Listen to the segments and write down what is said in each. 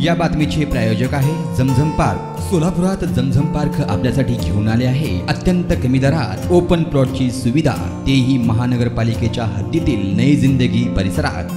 या बातमीचे प्रायोजक आहे जमझम पार्क। सोलापुरात जमझम पार्क आपल्यासाठी घेऊन आले आहे अत्यंत कमी दरात ओपन प्लॉटची सुविधा, तेही महानगरपालिकेच्या हद्दीतील नई जिंदगी परिसरात।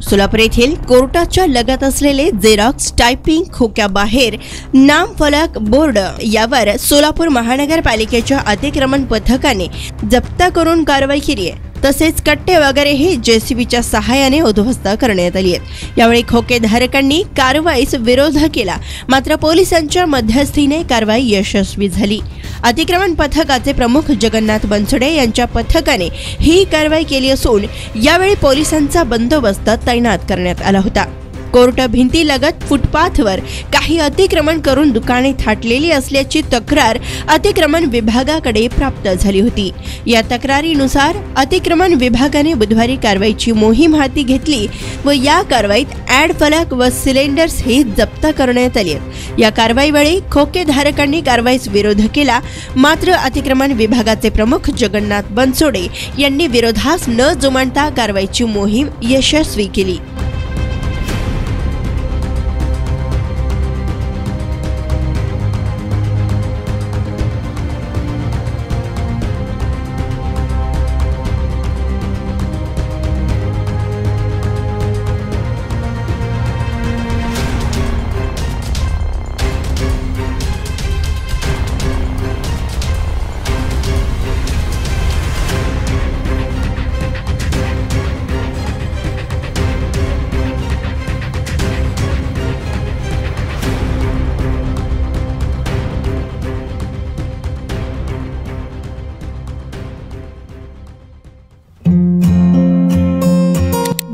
सोलापूर येथील कोर्टाच्या लगत असलेले झेरॉक्स टायपिंग खोक्याबाहेर नामफलक बोर्ड यावर सोलापूर महानगरपालिकेच्या अतिक्रमण पथकाने जप्त करून कारवाई केली आहे। तसेच कट्टे वगैरेही जेसीबीच्या सहाय्याने उद्ध्वस्त करण्यात आली आहेत। यावेळी खोकेधारकांनी कारवाईस विरोध केला, मात्र पोलिसांच्या मध्यस्थीने कारवाई यशस्वी झाली। अतिक्रमण पथकाचे प्रमुख जगन्नाथ बनसोडे यांच्या पथकाने ही कारवाई केली असून यावेळी पोलिसांचा बंदोबस्त तैनात करण्यात आला होता। कोर्ट भिंतीलगत फुटपाथवर काही अतिक्रमण करून दुकाने थाटलेली असल्याची तक्रार अतिक्रमण विभागाकडे प्राप्त झाली होती। या तक्रारीनुसार अतिक्रमण विभागाने बुधवारी कारवाईची मोहीम हाती घेतली व या कारवाईत ॲड फलक व सिलेंडर्स हे जप्त करण्यात आले। या कारवाईवेळी खोकेधारकांनी कारवाईस विरोध केला, मात्र अतिक्रमण विभागाचे प्रमुख जगन्नाथ बनसोडे यांनी विरोधास न जुमानता कारवाईची मोहीम यशस्वी केली।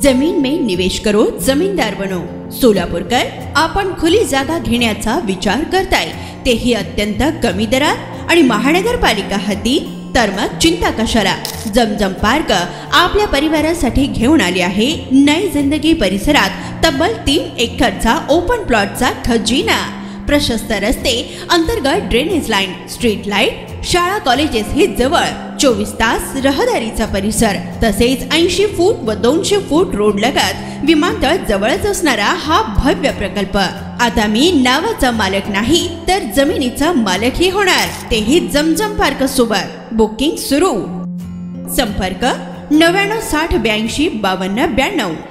जमीन में निवेश करो, जमीनदार बनो। सोलापूरकर आपण खुली जागा घेण्याचा विचार करताय, तेही अत्यंत कमी दरात आणि महानगरपालिका हद्दी, तर मग चिंता कशाला। जमझम पार्क आपल्या परिवारासाठी घेऊन आले आहे नई जिंदगी परिसरात तब्बल 3 एकरचा ओपन प्लॉटचा खजिना। प्रशस्त रस्ते, अंतर्गत ड्रेनेज लाईन, स्ट्रीट लाईट, शाळा कॉलेजेस हे जवळ, 24 तास रहदारीचा परिसर, तसेच 80 फूट व 200 फूट रोड लगत विमानतळ जवळच असणारा हा भव्य प्रकल्प। आता मी नावाचा मालक नाही तर जमिनीचा मालकही होणार, तेही जमझम पार्क सोबत। बुकिंग सुरू। संपर्क 99 60 82 52 92।